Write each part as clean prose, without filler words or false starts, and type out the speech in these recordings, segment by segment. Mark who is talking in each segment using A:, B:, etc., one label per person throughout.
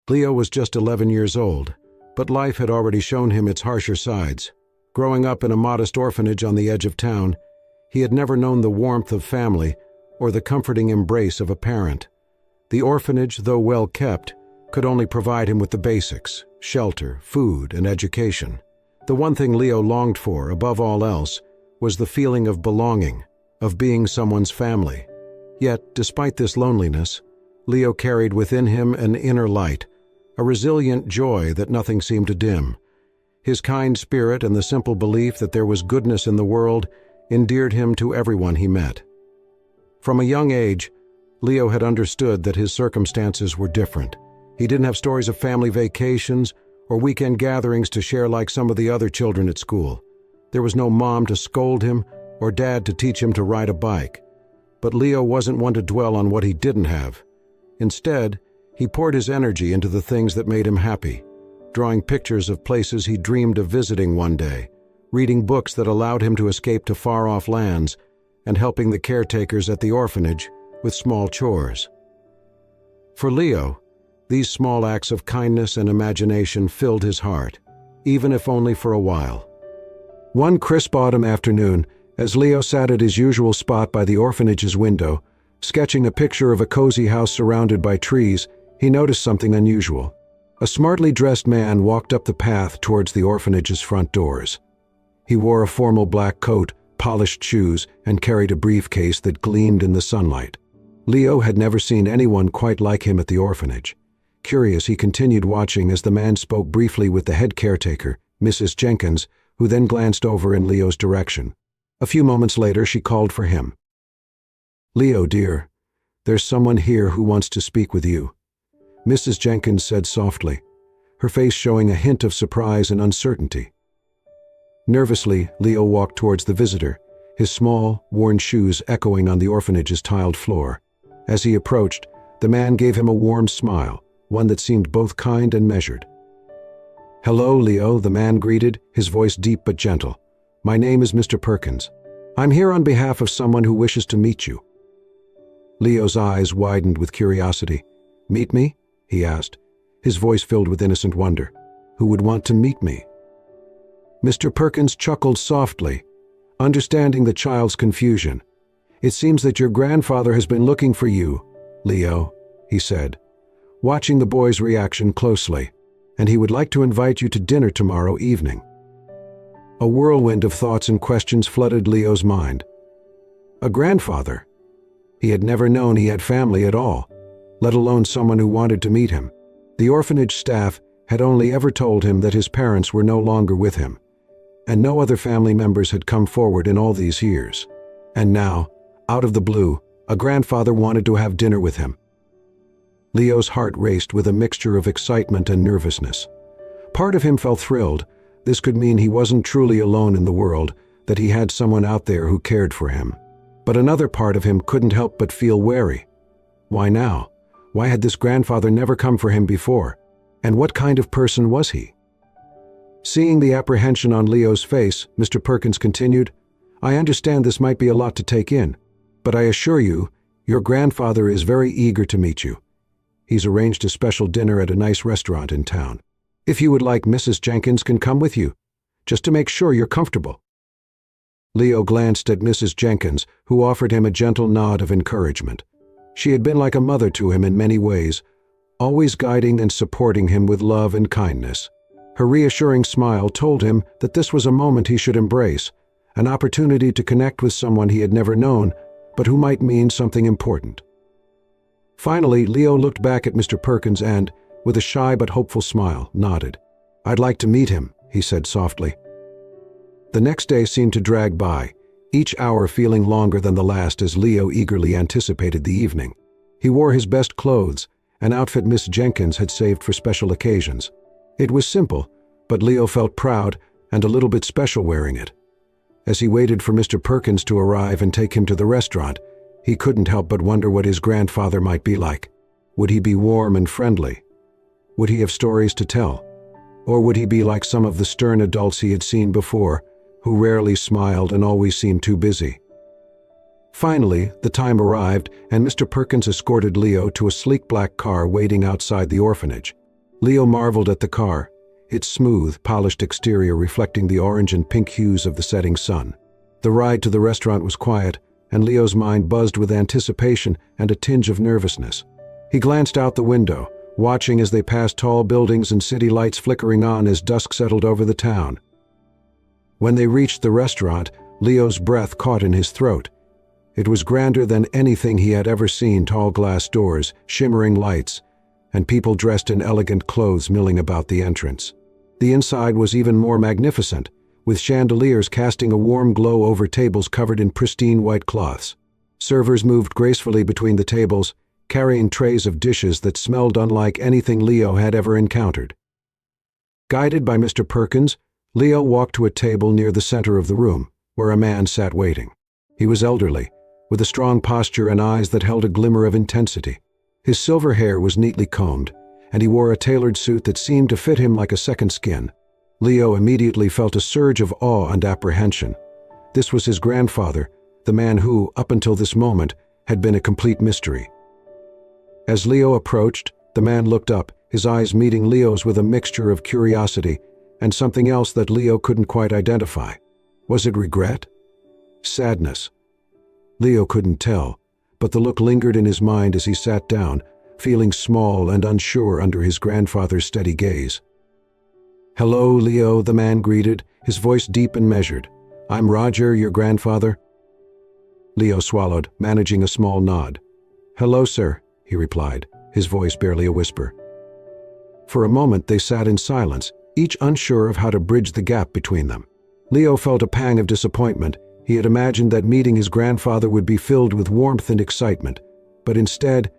A: Leo was just 11 years old, but life had already shown him its harsher sides. Growing up in a modest orphanage on the edge of town, he had never known the warmth of family or the comforting embrace of a parent. The orphanage, though well kept, could only provide him with the basics: shelter, food, and education. The one thing Leo longed for, above all else, was the feeling of belonging, of being someone's family. Yet, despite this loneliness, Leo carried within him an inner light, a resilient joy that nothing seemed to dim. His kind spirit and the simple belief that there was goodness in the world endeared him to everyone he met. From a young age, Leo had understood that his circumstances were different. He didn't have stories of family vacations or weekend gatherings to share like some of the other children at school. There was no mom to scold him or dad to teach him to ride a bike. But Leo wasn't one to dwell on what he didn't have. Instead, he poured his energy into the things that made him happy, drawing pictures of places he dreamed of visiting one day, reading books that allowed him to escape to far-off lands, and helping the caretakers at the orphanage with small chores. For Leo, these small acts of kindness and imagination filled his heart, even if only for a while. One crisp autumn afternoon, as Leo sat at his usual spot by the orphanage's window, sketching a picture of a cozy house surrounded by trees, he noticed something unusual. A smartly dressed man walked up the path towards the orphanage's front doors. He wore a formal black coat, polished shoes, and carried a briefcase that gleamed in the sunlight. Leo had never seen anyone quite like him at the orphanage. Curious, he continued watching as the man spoke briefly with the head caretaker, Mrs. Jenkins, who then glanced over in Leo's direction. A few moments later, she called for him. "Leo, dear, there's someone here who wants to speak with you," Mrs. Jenkins said softly, her face showing a hint of surprise and uncertainty. Nervously, Leo walked towards the visitor, his small, worn shoes echoing on the orphanage's tiled floor. As he approached, the man gave him a warm smile, one that seemed both kind and measured. "Hello, Leo," the man greeted, his voice deep but gentle. "My name is Mr. Perkins. I'm here on behalf of someone who wishes to meet you." Leo's eyes widened with curiosity. "Meet me?" he asked, his voice filled with innocent wonder. "Who would want to meet me?" Mr. Perkins chuckled softly, understanding the child's confusion. "It seems that your grandfather has been looking for you, Leo," he said, watching the boy's reaction closely, "and he would like to invite you to dinner tomorrow evening." A whirlwind of thoughts and questions flooded Leo's mind. A grandfather? He had never known he had family at all, let alone someone who wanted to meet him. The orphanage staff had only ever told him that his parents were no longer with him, and no other family members had come forward in all these years. And now, out of the blue, a grandfather wanted to have dinner with him. Leo's heart raced with a mixture of excitement and nervousness. Part of him felt thrilled. This could mean he wasn't truly alone in the world, that he had someone out there who cared for him. But another part of him couldn't help but feel wary. Why now? Why had this grandfather never come for him before? And what kind of person was he? Seeing the apprehension on Leo's face, Mr. Perkins continued, "I understand this might be a lot to take in, but I assure you, your grandfather is very eager to meet you. He's arranged a special dinner at a nice restaurant in town. If you would like, Mrs. Jenkins can come with you, just to make sure you're comfortable." Leo glanced at Mrs. Jenkins, who offered him a gentle nod of encouragement. She had been like a mother to him in many ways, always guiding and supporting him with love and kindness. Her reassuring smile told him that this was a moment he should embrace, an opportunity to connect with someone he had never known, but who might mean something important. Finally, Leo looked back at Mr. Perkins and, with a shy but hopeful smile, nodded. "I'd like to meet him," he said softly. The next day seemed to drag by, each hour feeling longer than the last as Leo eagerly anticipated the evening. He wore his best clothes, an outfit Miss Jenkins had saved for special occasions. It was simple, but Leo felt proud and a little bit special wearing it. As he waited for Mr. Perkins to arrive and take him to the restaurant, he couldn't help but wonder what his grandfather might be like. Would he be warm and friendly? Would he have stories to tell? Or would he be like some of the stern adults he had seen before, who rarely smiled and always seemed too busy? Finally, the time arrived, and Mr. Perkins escorted Leo to a sleek black car waiting outside the orphanage. Leo marveled at the car, its smooth, polished exterior reflecting the orange and pink hues of the setting sun. The ride to the restaurant was quiet, and Leo's mind buzzed with anticipation and a tinge of nervousness. He glanced out the window, watching as they passed tall buildings and city lights flickering on as dusk settled over the town. When they reached the restaurant, Leo's breath caught in his throat. It was grander than anything he had ever seen: tall glass doors, shimmering lights, and people dressed in elegant clothes milling about the entrance. The inside was even more magnificent, with chandeliers casting a warm glow over tables covered in pristine white cloths. Servers moved gracefully between the tables, carrying trays of dishes that smelled unlike anything Leo had ever encountered. Guided by Mr. Perkins, Leo walked to a table near the center of the room, where a man sat waiting. He was elderly, with a strong posture and eyes that held a glimmer of intensity. His silver hair was neatly combed, and he wore a tailored suit that seemed to fit him like a second skin. Leo immediately felt a surge of awe and apprehension. This was his grandfather, the man who, up until this moment, had been a complete mystery. As Leo approached, the man looked up, his eyes meeting Leo's with a mixture of curiosity and something else that Leo couldn't quite identify. Was it regret? Sadness? Leo couldn't tell, but the look lingered in his mind as he sat down, feeling small and unsure under his grandfather's steady gaze. "Hello, Leo," the man greeted, his voice deep and measured. "I'm Roger, your grandfather." Leo swallowed, managing a small nod. "Hello, sir," he replied, his voice barely a whisper. For a moment they sat in silence, each unsure of how to bridge the gap between them. Leo felt a pang of disappointment. He had imagined that meeting his grandfather would be filled with warmth and excitement, but instead,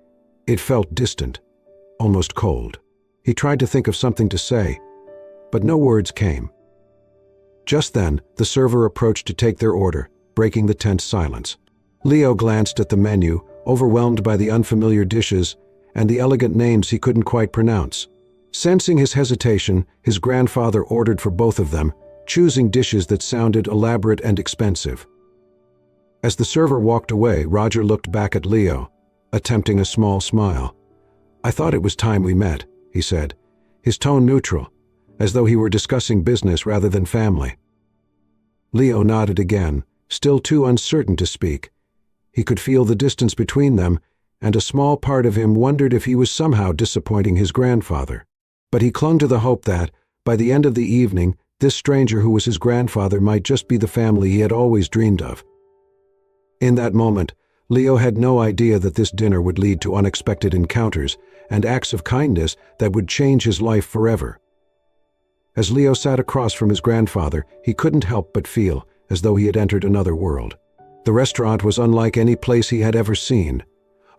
A: it felt distant, almost cold. He tried to think of something to say, but no words came. Just then, the server approached to take their order, breaking the tense silence. Leo glanced at the menu, overwhelmed by the unfamiliar dishes and the elegant names he couldn't quite pronounce. Sensing his hesitation, his grandfather ordered for both of them, choosing dishes that sounded elaborate and expensive. As the server walked away, Roger looked back at Leo, attempting a small smile. "I thought it was time we met," he said, his tone neutral, as though he were discussing business rather than family. Leo nodded again, still too uncertain to speak. He could feel the distance between them, and a small part of him wondered if he was somehow disappointing his grandfather. But he clung to the hope that, by the end of the evening, this stranger who was his grandfather might just be the family he had always dreamed of. In that moment, Leo had no idea that this dinner would lead to unexpected encounters and acts of kindness that would change his life forever. As Leo sat across from his grandfather, he couldn't help but feel as though he had entered another world. The restaurant was unlike any place he had ever seen,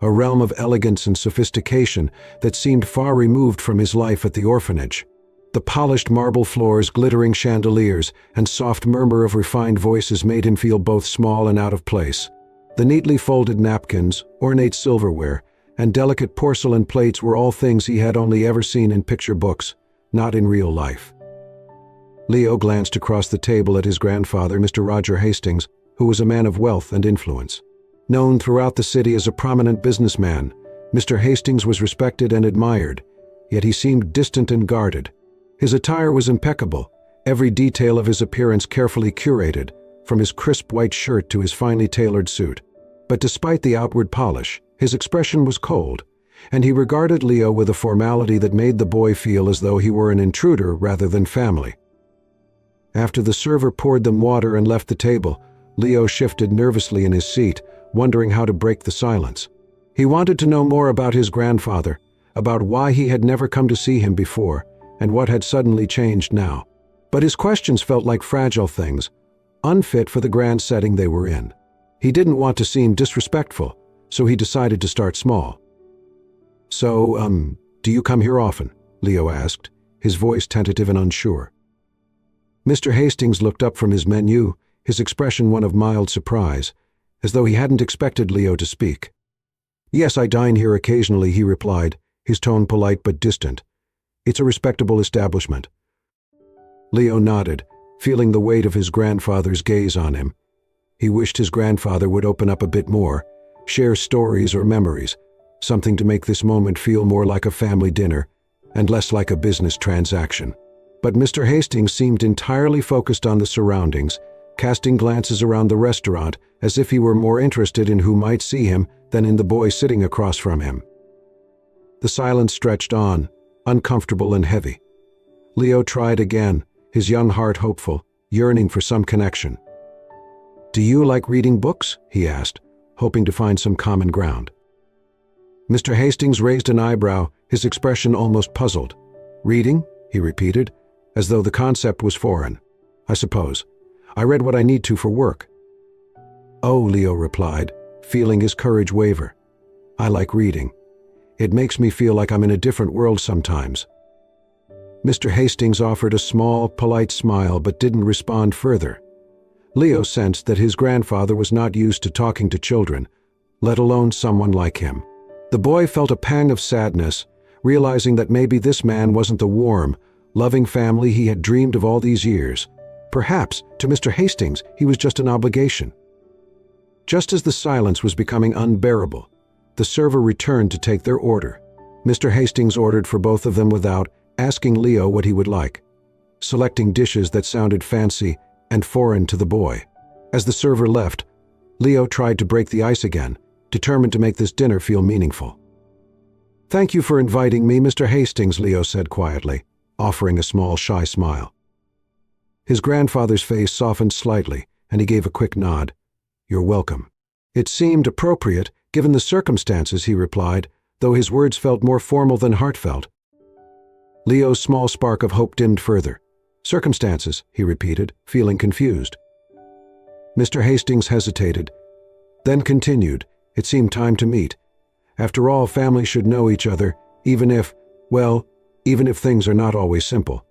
A: a realm of elegance and sophistication that seemed far removed from his life at the orphanage. The polished marble floors, glittering chandeliers, and soft murmur of refined voices made him feel both small and out of place. The neatly folded napkins, ornate silverware, and delicate porcelain plates were all things he had only ever seen in picture books, not in real life. Leo glanced across the table at his grandfather, Mr. Roger Hastings, who was a man of wealth and influence. Known throughout the city as a prominent businessman, Mr. Hastings was respected and admired, yet he seemed distant and guarded. His attire was impeccable, every detail of his appearance carefully curated, from his crisp white shirt to his finely tailored suit. But despite the outward polish, his expression was cold, and he regarded Leo with a formality that made the boy feel as though he were an intruder rather than family. After the server poured them water and left the table, Leo shifted nervously in his seat, wondering how to break the silence. He wanted to know more about his grandfather, about why he had never come to see him before, and what had suddenly changed now. But his questions felt like fragile things, unfit for the grand setting they were in. He didn't want to seem disrespectful, so he decided to start small. "So, do you come here often?" Leo asked, his voice tentative and unsure. Mr. Hastings looked up from his menu, his expression one of mild surprise, as though he hadn't expected Leo to speak. "Yes, I dine here occasionally," he replied, his tone polite but distant. "It's a respectable establishment." Leo nodded, feeling the weight of his grandfather's gaze on him. He wished his grandfather would open up a bit more, share stories or memories, something to make this moment feel more like a family dinner, and less like a business transaction. But Mr. Hastings seemed entirely focused on the surroundings, casting glances around the restaurant as if he were more interested in who might see him than in the boy sitting across from him. The silence stretched on, uncomfortable and heavy. Leo tried again, his young heart hopeful, yearning for some connection. "Do you like reading books?" he asked, hoping to find some common ground. Mr. Hastings raised an eyebrow, his expression almost puzzled. "Reading?" he repeated, as though the concept was foreign. "I suppose. I read what I need to for work." "Oh," Leo replied, feeling his courage waver. "I like reading. It makes me feel like I'm in a different world sometimes." Mr. Hastings offered a small, polite smile but didn't respond further. Leo sensed that his grandfather was not used to talking to children, let alone someone like him. The boy felt a pang of sadness, realizing that maybe this man wasn't the warm, loving family he had dreamed of all these years. Perhaps, to Mr. Hastings, he was just an obligation. Just as the silence was becoming unbearable, the server returned to take their order. Mr. Hastings ordered for both of them without asking Leo what he would like, selecting dishes that sounded fancy and foreign to the boy. As the server left, Leo tried to break the ice again, determined to make this dinner feel meaningful. "Thank you for inviting me, Mr. Hastings," Leo said quietly, offering a small, shy smile. His grandfather's face softened slightly, and he gave a quick nod. "You're welcome." "It seemed appropriate, given the circumstances," he replied, though his words felt more formal than heartfelt. Leo's small spark of hope dimmed further. "Circumstances," he repeated, feeling confused. Mr. Hastings hesitated, then continued. It seemed time to meet. After all, families should know each other, even if things are not always simple.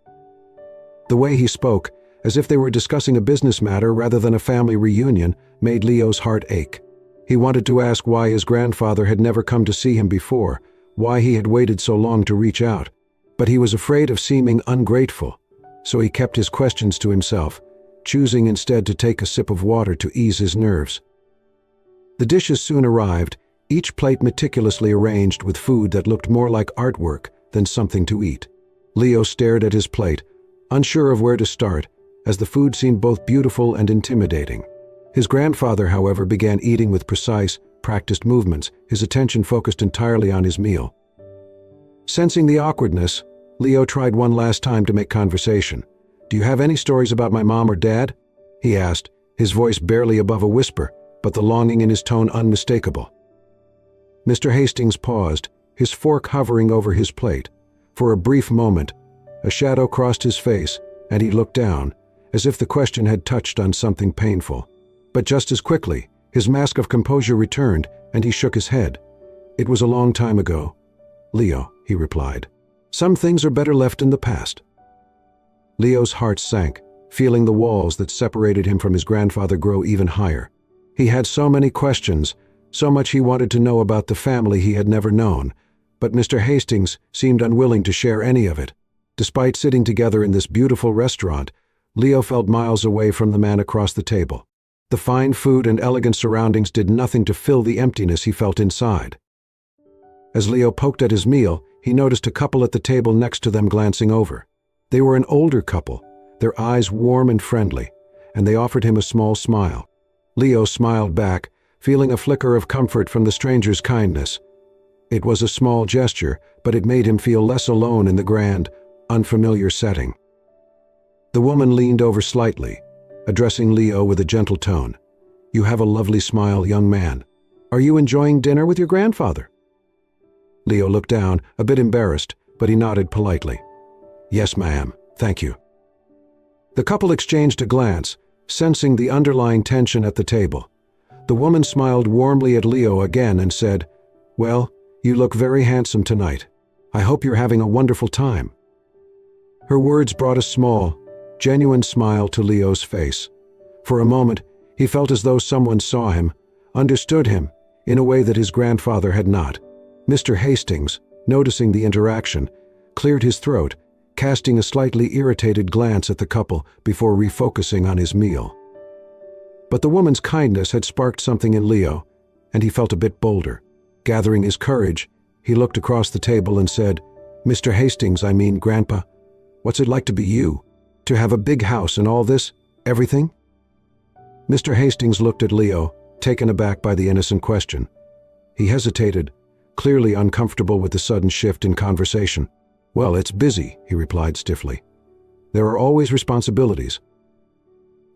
A: The way he spoke, as if they were discussing a business matter rather than a family reunion, made Leo's heart ache. He wanted to ask why his grandfather had never come to see him before, why he had waited so long to reach out. But he was afraid of seeming ungrateful, so he kept his questions to himself, choosing instead to take a sip of water to ease his nerves. The dishes soon arrived, each plate meticulously arranged with food that looked more like artwork than something to eat. Leo stared at his plate, unsure of where to start, as the food seemed both beautiful and intimidating. His grandfather, however, began eating with precise, practiced movements, his attention focused entirely on his meal. Sensing the awkwardness, Leo tried one last time to make conversation. "Do you have any stories about my mom or dad?" he asked, his voice barely above a whisper, but the longing in his tone unmistakable. Mr. Hastings paused, his fork hovering over his plate. For a brief moment, a shadow crossed his face, and he looked down, as if the question had touched on something painful. But just as quickly, his mask of composure returned, and he shook his head. "It was a long time ago, Leo," he replied. "Some things are better left in the past." Leo's heart sank, feeling the walls that separated him from his grandfather grow even higher. He had so many questions, so much he wanted to know about the family he had never known, but Mr. Hastings seemed unwilling to share any of it. Despite sitting together in this beautiful restaurant, Leo felt miles away from the man across the table. The fine food and elegant surroundings did nothing to fill the emptiness he felt inside. As Leo poked at his meal, he noticed a couple at the table next to them glancing over. They were an older couple, their eyes warm and friendly, and they offered him a small smile. Leo smiled back, feeling a flicker of comfort from the stranger's kindness. It was a small gesture, but it made him feel less alone in the grand, unfamiliar setting. The woman leaned over slightly, addressing Leo with a gentle tone. "You have a lovely smile, young man. Are you enjoying dinner with your grandfather?" Leo looked down, a bit embarrassed, but he nodded politely. "Yes, ma'am. Thank you." The couple exchanged a glance, sensing the underlying tension at the table. The woman smiled warmly at Leo again and said, "Well, you look very handsome tonight. I hope you're having a wonderful time." Her words brought a small, genuine smile to Leo's face. For a moment, he felt as though someone saw him, understood him, in a way that his grandfather had not. Mr. Hastings, noticing the interaction, cleared his throat, casting a slightly irritated glance at the couple before refocusing on his meal. But the woman's kindness had sparked something in Leo, and he felt a bit bolder. Gathering his courage, he looked across the table and said, "Mr. Hastings, I mean, Grandpa, what's it like to be you? To have a big house and all this, everything?" Mr. Hastings looked at Leo, taken aback by the innocent question. He hesitated, clearly uncomfortable with the sudden shift in conversation. "Well, it's busy," he replied stiffly. "There are always responsibilities."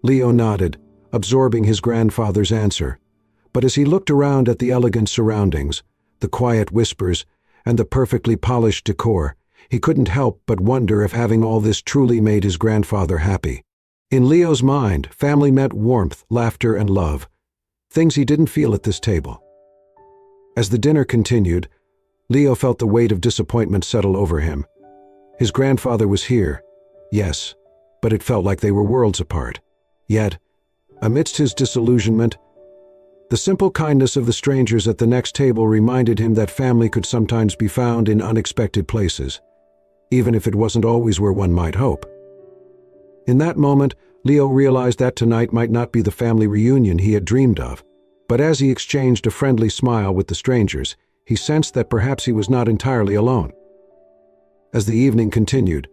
A: Leo nodded, absorbing his grandfather's answer. But as he looked around at the elegant surroundings, the quiet whispers, and the perfectly polished decor, he couldn't help but wonder if having all this truly made his grandfather happy. In Leo's mind, family meant warmth, laughter, and love, things he didn't feel at this table. As the dinner continued, Leo felt the weight of disappointment settle over him. His grandfather was here, yes, but it felt like they were worlds apart. Yet, amidst his disillusionment, the simple kindness of the strangers at the next table reminded him that family could sometimes be found in unexpected places, even if it wasn't always where one might hope. In that moment, Leo realized that tonight might not be the family reunion he had dreamed of, but as he exchanged a friendly smile with the strangers, he sensed that perhaps he was not entirely alone. As the evening continued,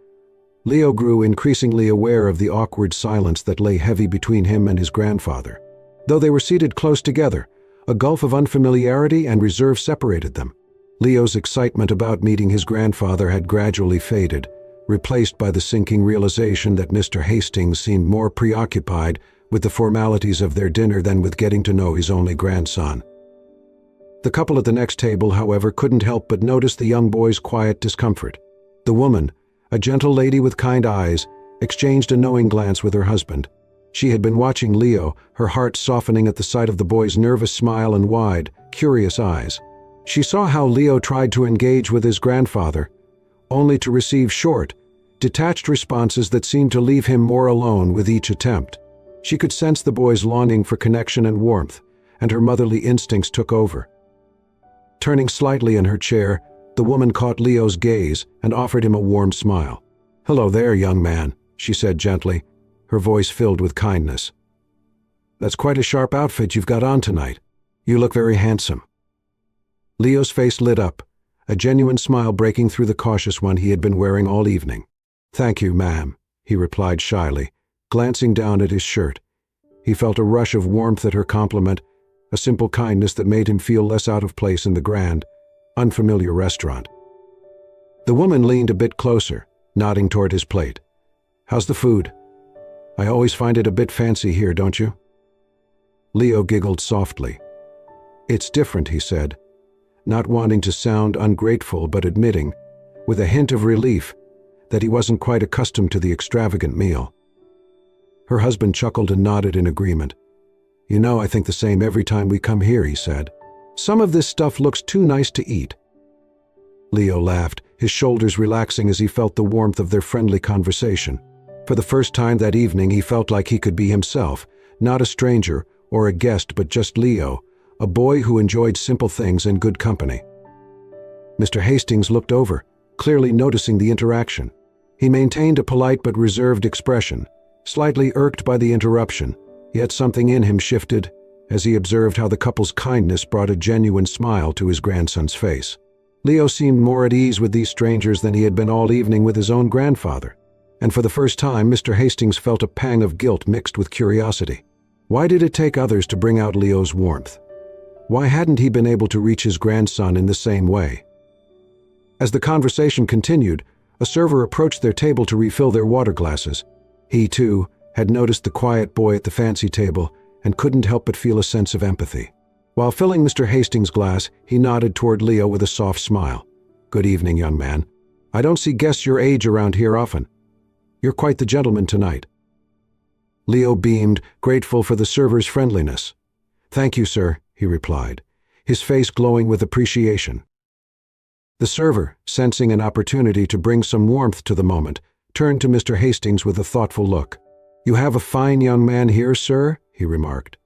A: Leo grew increasingly aware of the awkward silence that lay heavy between him and his grandfather. Though they were seated close together, a gulf of unfamiliarity and reserve separated them. Leo's excitement about meeting his grandfather had gradually faded, replaced by the sinking realization that Mr. Hastings seemed more preoccupied with the formalities of their dinner than with getting to know his only grandson. The couple at the next table, however, couldn't help but notice the young boy's quiet discomfort. The woman, a gentle lady with kind eyes, exchanged a knowing glance with her husband. She had been watching Leo, her heart softening at the sight of the boy's nervous smile and wide, curious eyes. She saw how Leo tried to engage with his grandfather, only to receive short, detached responses that seemed to leave him more alone with each attempt. She could sense the boy's longing for connection and warmth, and her motherly instincts took over. Turning slightly in her chair, the woman caught Leo's gaze and offered him a warm smile. "Hello there, young man," she said gently, her voice filled with kindness. "That's quite a sharp outfit you've got on tonight. You look very handsome." Leo's face lit up, a genuine smile breaking through the cautious one he had been wearing all evening. "Thank you, ma'am," he replied shyly, glancing down at his shirt. He felt a rush of warmth at her compliment, a simple kindness that made him feel less out of place in the grand, unfamiliar restaurant. The woman leaned a bit closer, nodding toward his plate. "How's the food? I always find it a bit fancy here, don't you?" Leo giggled softly. "It's different," he said, not wanting to sound ungrateful but admitting, with a hint of relief, that he wasn't quite accustomed to the extravagant meal. Her husband chuckled and nodded in agreement. "You know, I think the same every time we come here," he said. "Some of this stuff looks too nice to eat." Leo laughed, his shoulders relaxing as he felt the warmth of their friendly conversation. For the first time that evening, he felt like he could be himself, not a stranger or a guest, but just Leo, a boy who enjoyed simple things and good company. Mr. Hastings looked over, clearly noticing the interaction. He maintained a polite but reserved expression, slightly irked by the interruption, yet something in him shifted as he observed how the couple's kindness brought a genuine smile to his grandson's face. Leo seemed more at ease with these strangers than he had been all evening with his own grandfather, and for the first time Mr. Hastings felt a pang of guilt mixed with curiosity. Why did it take others to bring out Leo's warmth? Why hadn't he been able to reach his grandson in the same way? As the conversation continued, a server approached their table to refill their water glasses. He, too, had noticed the quiet boy at the fancy table and couldn't help but feel a sense of empathy. While filling Mr. Hastings' glass, he nodded toward Leo with a soft smile. "Good evening, young man. I don't see guests your age around here often. You're quite the gentleman tonight." Leo beamed, grateful for the server's friendliness. "Thank you, sir," he replied, his face glowing with appreciation. The server, sensing an opportunity to bring some warmth to the moment, turned to Mr. Hastings with a thoughtful look. "You have a fine young man here, sir," he remarked.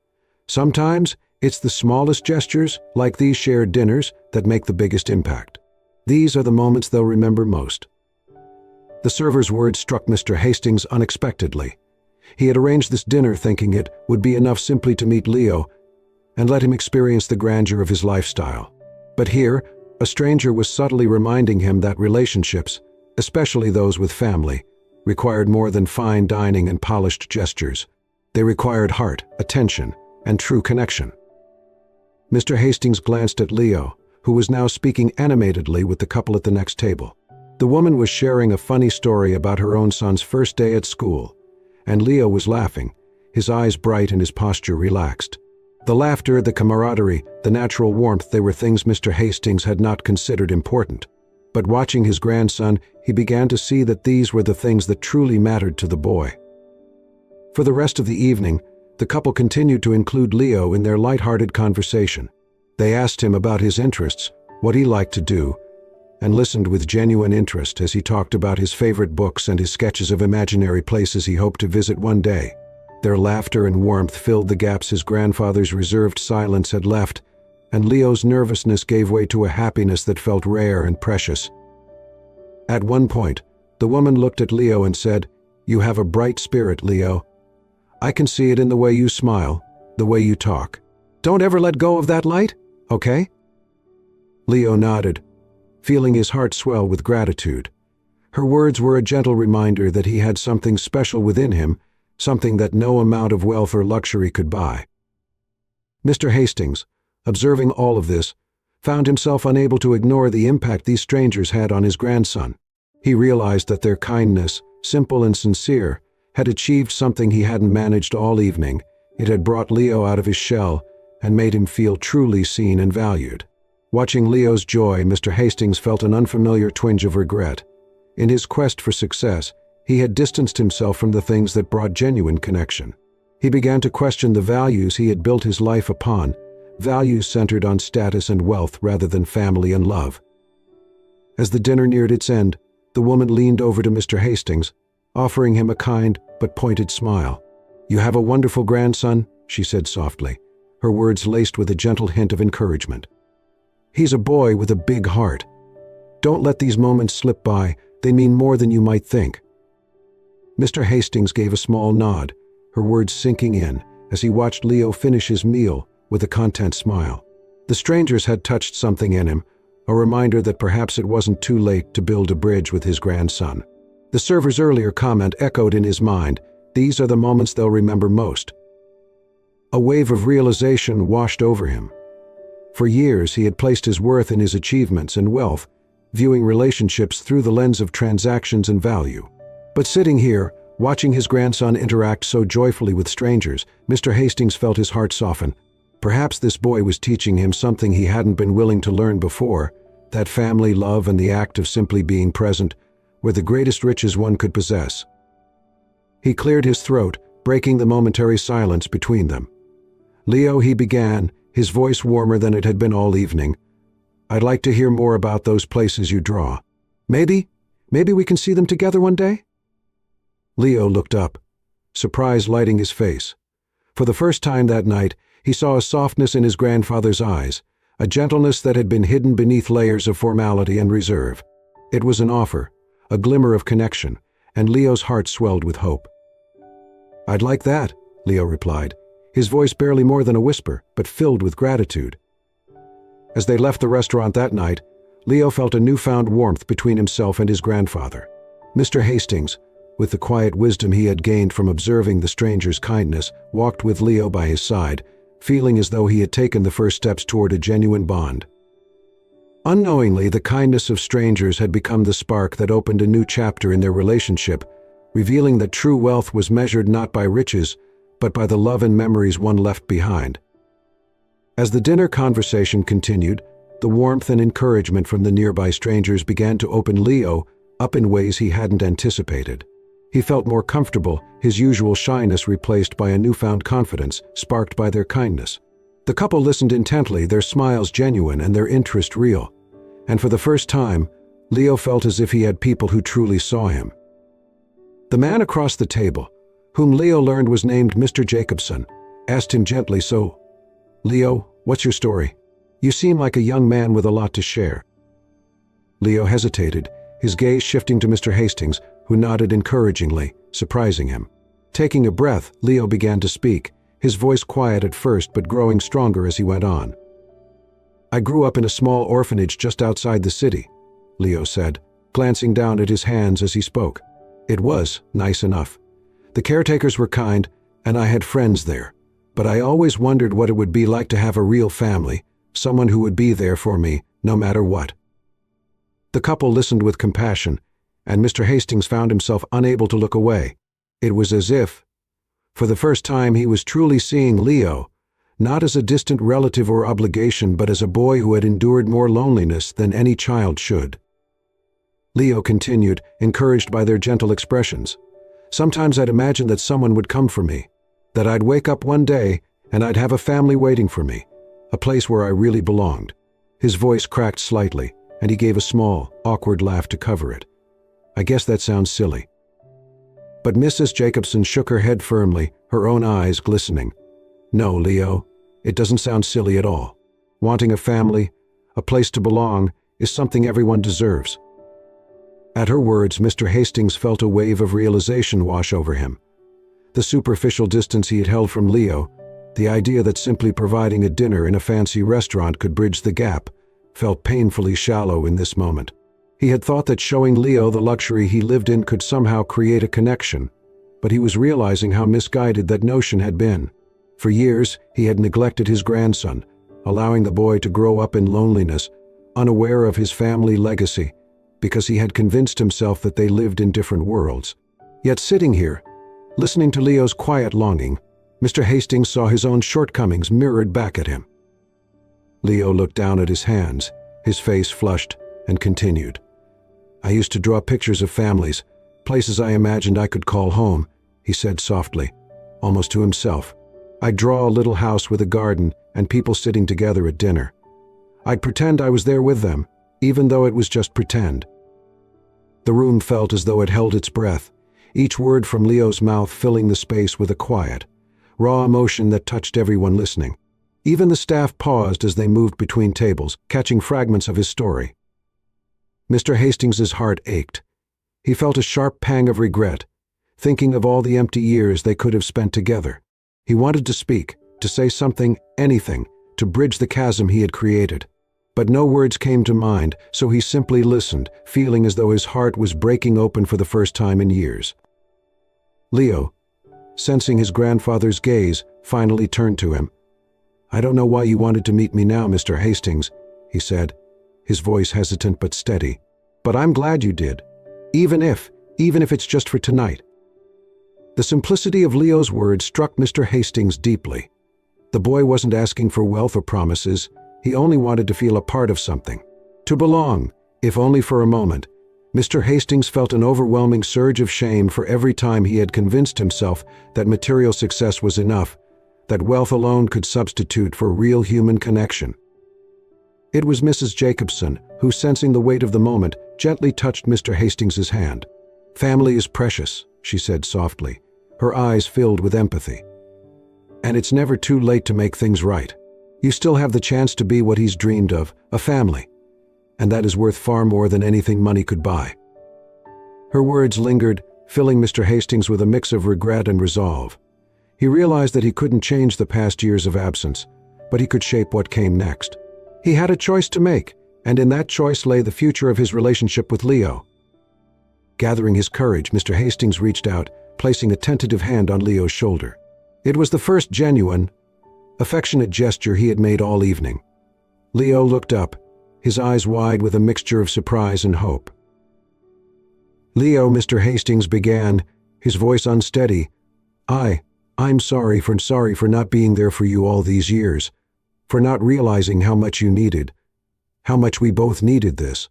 A: "Sometimes it's the smallest gestures, like these shared dinners, that make the biggest impact. These are the moments they'll remember most." The server's words struck Mr. Hastings unexpectedly. He had arranged this dinner thinking it would be enough simply to meet Leo and let him experience the grandeur of his lifestyle. But here, A stranger was subtly reminding him that relationships, especially those with family, required more than fine dining and polished gestures. They required heart, attention, and true connection. Mr. Hastings glanced at Leo, who was now speaking animatedly with the couple at the next table. The woman was sharing a funny story about her own son's first day at school, and Leo was laughing, his eyes bright and his posture relaxed. The laughter, the camaraderie, the natural warmth, they were things Mr. Hastings had not considered important. But watching his grandson, he began to see that these were the things that truly mattered to the boy. For the rest of the evening, the couple continued to include Leo in their light-hearted conversation. They asked him about his interests, what he liked to do, and listened with genuine interest as he talked about his favorite books and his sketches of imaginary places he hoped to visit one day. Their laughter and warmth filled the gaps his grandfather's reserved silence had left, and Leo's nervousness gave way to a happiness that felt rare and precious. At one point, the woman looked at Leo and said, "You have a bright spirit, Leo. I can see it in the way you smile, the way you talk. Don't ever let go of that light, okay?" Leo nodded, feeling his heart swell with gratitude. Her words were a gentle reminder that he had something special within him, something that no amount of wealth or luxury could buy. Mr. Hastings, observing all of this, found himself unable to ignore the impact these strangers had on his grandson. He realized that their kindness, simple and sincere, had achieved something he hadn't managed all evening. It had brought Leo out of his shell and made him feel truly seen and valued. Watching Leo's joy, Mr. Hastings felt an unfamiliar twinge of regret. In his quest for success, he had distanced himself from the things that brought genuine connection. He began to question the values he had built his life upon, values centered on status and wealth rather than family and love. As the dinner neared its end, the woman leaned over to Mr. Hastings, offering him a kind but pointed smile. "You have a wonderful grandson," she said softly, her words laced with a gentle hint of encouragement. "He's a boy with a big heart. Don't let these moments slip by, they mean more than you might think." Mr. Hastings gave a small nod, her words sinking in as he watched Leo finish his meal with a content smile. The strangers had touched something in him, a reminder that perhaps it wasn't too late to build a bridge with his grandson. The server's earlier comment echoed in his mind, "These are the moments they'll remember most." A wave of realization washed over him. For years he had placed his worth in his achievements and wealth, viewing relationships through the lens of transactions and value. But sitting here, watching his grandson interact so joyfully with strangers, Mr. Hastings felt his heart soften. Perhaps this boy was teaching him something he hadn't been willing to learn before, that family love and the act of simply being present were the greatest riches one could possess. He cleared his throat, breaking the momentary silence between them. "Leo," he began, his voice warmer than it had been all evening, "I'd like to hear more about those places you draw. Maybe we can see them together one day?" Leo looked up, surprise lighting his face. For the first time that night, he saw a softness in his grandfather's eyes, a gentleness that had been hidden beneath layers of formality and reserve. It was an offer, a glimmer of connection, and Leo's heart swelled with hope. "I'd like that," Leo replied, his voice barely more than a whisper, but filled with gratitude. As they left the restaurant that night, Leo felt a newfound warmth between himself and his grandfather. Mr. Hastings, with the quiet wisdom he had gained from observing the stranger's kindness, walked with Leo by his side, feeling as though he had taken the first steps toward a genuine bond. Unknowingly, the kindness of strangers had become the spark that opened a new chapter in their relationship, revealing that true wealth was measured not by riches, but by the love and memories one left behind. As the dinner conversation continued, the warmth and encouragement from the nearby strangers began to open Leo up in ways he hadn't anticipated. He felt more comfortable, his usual shyness replaced by a newfound confidence, sparked by their kindness. The couple listened intently, their smiles genuine and their interest real. And for the first time, Leo felt as if he had people who truly saw him. The man across the table, whom Leo learned was named Mr. Jacobson, asked him gently, "So, Leo, what's your story? You seem like a young man with a lot to share." Leo hesitated, his gaze shifting to Mr. Hastings, who nodded encouragingly, surprising him. Taking a breath, Leo began to speak, his voice quiet at first but growing stronger as he went on. "I grew up in a small orphanage just outside the city," Leo said, glancing down at his hands as he spoke. "It was nice enough. The caretakers were kind, and I had friends there. But I always wondered what it would be like to have a real family, someone who would be there for me, no matter what." The couple listened with compassion, and Mr. Hastings found himself unable to look away. It was as if, for the first time, he was truly seeing Leo, not as a distant relative or obligation, but as a boy who had endured more loneliness than any child should. Leo continued, encouraged by their gentle expressions. "Sometimes I'd imagine that someone would come for me, that I'd wake up one day and I'd have a family waiting for me, a place where I really belonged." His voice cracked slightly, and he gave a small, awkward laugh to cover it. "I guess that sounds silly." But Mrs. Jacobson shook her head firmly, her own eyes glistening. "No, Leo, it doesn't sound silly at all. Wanting a family, a place to belong, is something everyone deserves." At her words, Mr. Hastings felt a wave of realization wash over him. The superficial distance he had held from Leo, the idea that simply providing a dinner in a fancy restaurant could bridge the gap, felt painfully shallow in this moment. He had thought that showing Leo the luxury he lived in could somehow create a connection, but he was realizing how misguided that notion had been. For years, he had neglected his grandson, allowing the boy to grow up in loneliness, unaware of his family legacy, because he had convinced himself that they lived in different worlds. Yet sitting here, listening to Leo's quiet longing, Mr. Hastings saw his own shortcomings mirrored back at him. Leo looked down at his hands, his face flushed, and continued. "I used to draw pictures of families, places I imagined I could call home," he said softly, almost to himself. "I'd draw a little house with a garden and people sitting together at dinner. I'd pretend I was there with them, even though it was just pretend." The room felt as though it held its breath, each word from Leo's mouth filling the space with a quiet, raw emotion that touched everyone listening. Even the staff paused as they moved between tables, catching fragments of his story. Mr. Hastings's heart ached. He felt a sharp pang of regret, thinking of all the empty years they could have spent together. He wanted to speak, to say something, anything, to bridge the chasm he had created. But no words came to mind, so he simply listened, feeling as though his heart was breaking open for the first time in years. Leo, sensing his grandfather's gaze, finally turned to him. "I don't know why you wanted to meet me now, Mr. Hastings," he said, his voice hesitant but steady. "But I'm glad you did, even if it's just for tonight." The simplicity of Leo's words struck Mr. Hastings deeply. The boy wasn't asking for wealth or promises. He only wanted to feel a part of something, to belong, if only for a moment. Mr. Hastings felt an overwhelming surge of shame for every time he had convinced himself that material success was enough, that wealth alone could substitute for real human connection. It was Mrs. Jacobson who, sensing the weight of the moment, gently touched Mr. Hastings's hand. "Family is precious," she said softly, her eyes filled with empathy. "And it's never too late to make things right. You still have the chance to be what he's dreamed of, a family, and that is worth far more than anything money could buy." Her words lingered, filling Mr. Hastings with a mix of regret and resolve. He realized that he couldn't change the past years of absence, but he could shape what came next. He had a choice to make, and in that choice lay the future of his relationship with Leo. Gathering his courage, Mr. Hastings reached out, placing a tentative hand on Leo's shoulder. It was the first genuine, affectionate gesture he had made all evening. Leo looked up, his eyes wide with a mixture of surprise and hope. "Leo," Mr. Hastings began, his voice unsteady, I'm sorry for not being there for you all these years, for not realizing how much you needed, how much we both needed this."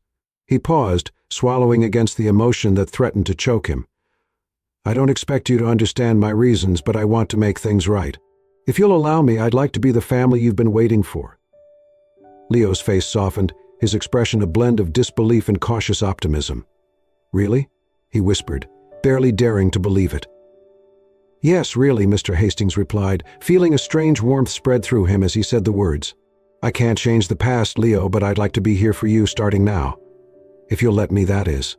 A: He paused, swallowing against the emotion that threatened to choke him. "I don't expect you to understand my reasons, but I want to make things right. If you'll allow me, I'd like to be the family you've been waiting for." Leo's face softened, his expression a blend of disbelief and cautious optimism. "Really?" he whispered, barely daring to believe it. "Yes, really," Mr. Hastings replied, feeling a strange warmth spread through him as he said the words. "I can't change the past, Leo, but I'd like to be here for you starting now. If you'll let me, that is."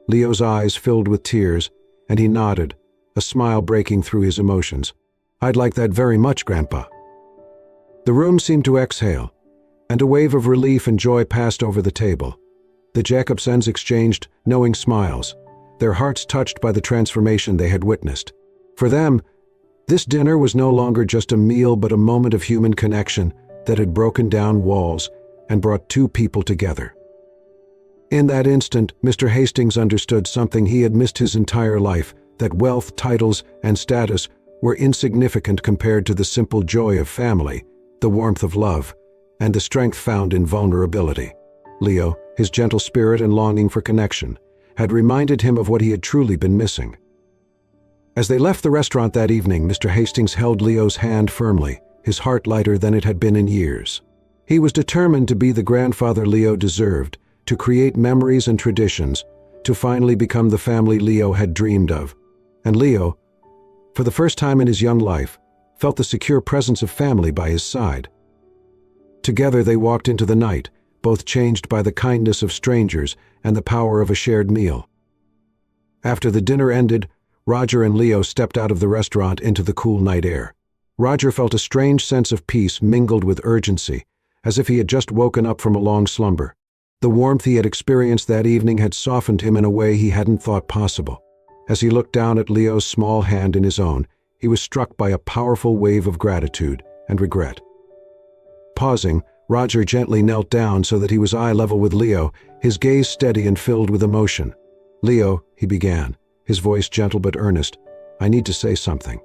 A: Leo's eyes filled with tears, and he nodded, a smile breaking through his emotions. "I'd like that very much, Grandpa." The room seemed to exhale, and a wave of relief and joy passed over the table. The Jacobsens exchanged knowing smiles, their hearts touched by the transformation they had witnessed. For them, this dinner was no longer just a meal but a moment of human connection that had broken down walls and brought two people together. In that instant, Mr. Hastings understood something he had missed his entire life, that wealth, titles, and status were insignificant compared to the simple joy of family, the warmth of love, and the strength found in vulnerability. Leo, his gentle spirit and longing for connection, had reminded him of what he had truly been missing. As they left the restaurant that evening, Mr. Hastings held Leo's hand firmly, his heart lighter than it had been in years. He was determined to be the grandfather Leo deserved, to create memories and traditions, to finally become the family Leo had dreamed of. And Leo, for the first time in his young life, felt the secure presence of family by his side. Together they walked into the night, both changed by the kindness of strangers and the power of a shared meal. After the dinner ended, Roger and Leo stepped out of the restaurant into the cool night air. Roger felt a strange sense of peace mingled with urgency, as if he had just woken up from a long slumber. The warmth he had experienced that evening had softened him in a way he hadn't thought possible. As he looked down at Leo's small hand in his own, he was struck by a powerful wave of gratitude and regret. Pausing, Roger gently knelt down so that he was eye level with Leo, his gaze steady and filled with emotion. "Leo," he began, his voice gentle but earnest, "I need to say something."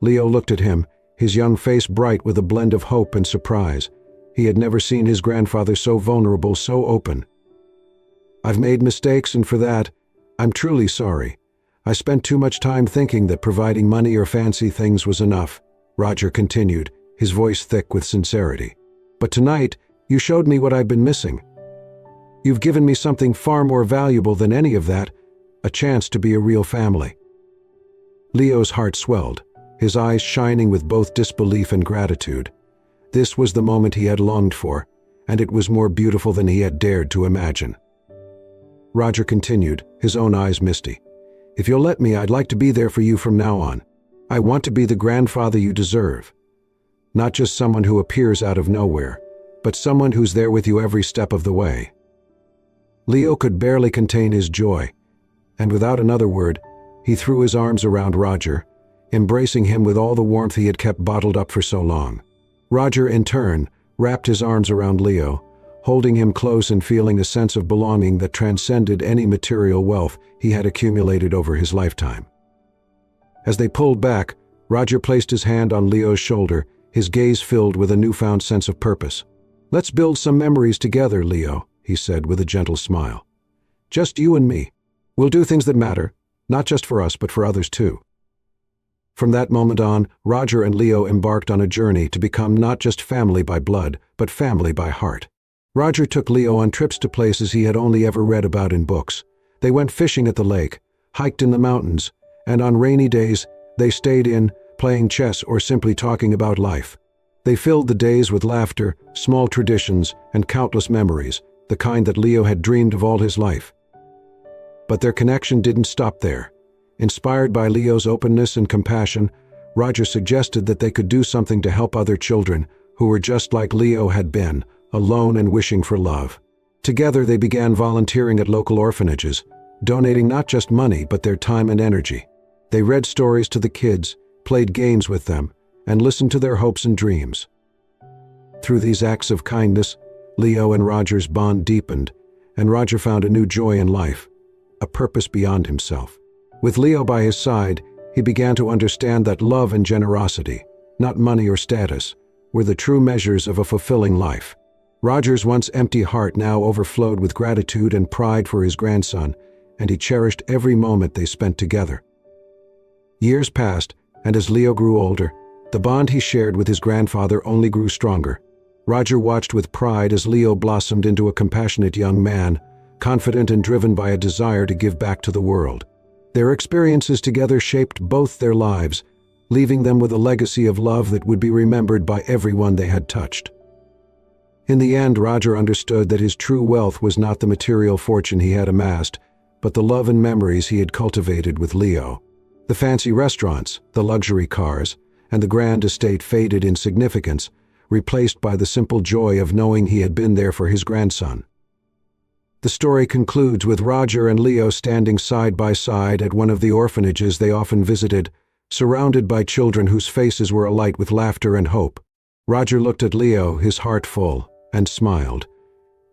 A: Leo looked at him, his young face bright with a blend of hope and surprise. He had never seen his grandfather so vulnerable, so open. "I've made mistakes, and for that, I'm truly sorry. I spent too much time thinking that providing money or fancy things was enough," Roger continued, his voice thick with sincerity. "But tonight, you showed me what I've been missing. You've given me something far more valuable than any of that, a chance to be a real family." Leo's heart swelled, his eyes shining with both disbelief and gratitude. This was the moment he had longed for, and it was more beautiful than he had dared to imagine. Roger continued, his own eyes misty. "If you'll let me, I'd like to be there for you from now on. I want to be the grandfather you deserve. Not just someone who appears out of nowhere, but someone who's there with you every step of the way." Leo could barely contain his joy, and without another word, he threw his arms around Roger, embracing him with all the warmth he had kept bottled up for so long. Roger, in turn, wrapped his arms around Leo, holding him close and feeling a sense of belonging that transcended any material wealth he had accumulated over his lifetime. As they pulled back, Roger placed his hand on Leo's shoulder, his gaze filled with a newfound sense of purpose. "Let's build some memories together, Leo," he said with a gentle smile. "Just you and me. We'll do things that matter, not just for us but for others too." From that moment on, Roger and Leo embarked on a journey to become not just family by blood, but family by heart. Roger took Leo on trips to places he had only ever read about in books. They went fishing at the lake, hiked in the mountains, and on rainy days, they stayed in, playing chess or simply talking about life. They filled the days with laughter, small traditions, and countless memories, the kind that Leo had dreamed of all his life. But their connection didn't stop there. Inspired by Leo's openness and compassion, Roger suggested that they could do something to help other children who were just like Leo had been, alone and wishing for love. Together they began volunteering at local orphanages, donating not just money but their time and energy. They read stories to the kids, played games with them, and listened to their hopes and dreams. Through these acts of kindness, Leo and Roger's bond deepened, and Roger found a new joy in life, a purpose beyond himself. With Leo by his side, he began to understand that love and generosity, not money or status, were the true measures of a fulfilling life. Roger's once empty heart now overflowed with gratitude and pride for his grandson, and he cherished every moment they spent together. Years passed, and as Leo grew older, the bond he shared with his grandfather only grew stronger. Roger watched with pride as Leo blossomed into a compassionate young man, confident and driven by a desire to give back to the world. Their experiences together shaped both their lives, leaving them with a legacy of love that would be remembered by everyone they had touched. In the end, Roger understood that his true wealth was not the material fortune he had amassed, but the love and memories he had cultivated with Leo. The fancy restaurants, the luxury cars, and the grand estate faded in significance, replaced by the simple joy of knowing he had been there for his grandson. The story concludes with Roger and Leo standing side by side at one of the orphanages they often visited, surrounded by children whose faces were alight with laughter and hope. Roger looked at Leo, his heart full, and smiled.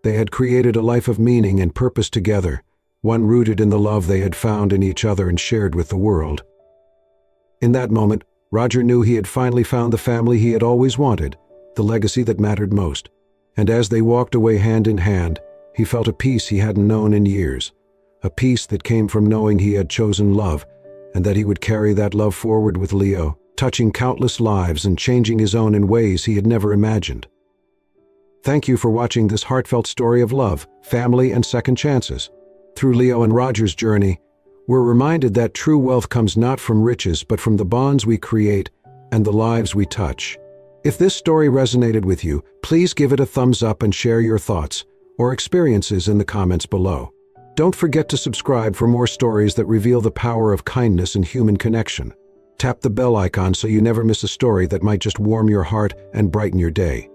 A: They had created a life of meaning and purpose together, one rooted in the love they had found in each other and shared with the world. In that moment, Roger knew he had finally found the family he had always wanted, the legacy that mattered most. And as they walked away hand in hand, he felt a peace he hadn't known in years, a peace that came from knowing he had chosen love, and that he would carry that love forward with Leo, touching countless lives and changing his own in ways he had never imagined. Thank you for watching this heartfelt story of love, family, and second chances. Through Leo and Roger's journey, we're reminded that true wealth comes not from riches but from the bonds we create and the lives we touch. If this story resonated with you, please give it a thumbs up and share your thoughts or experiences in the comments below. Don't forget to subscribe for more stories that reveal the power of kindness and human connection. Tap the bell icon so you never miss a story that might just warm your heart and brighten your day.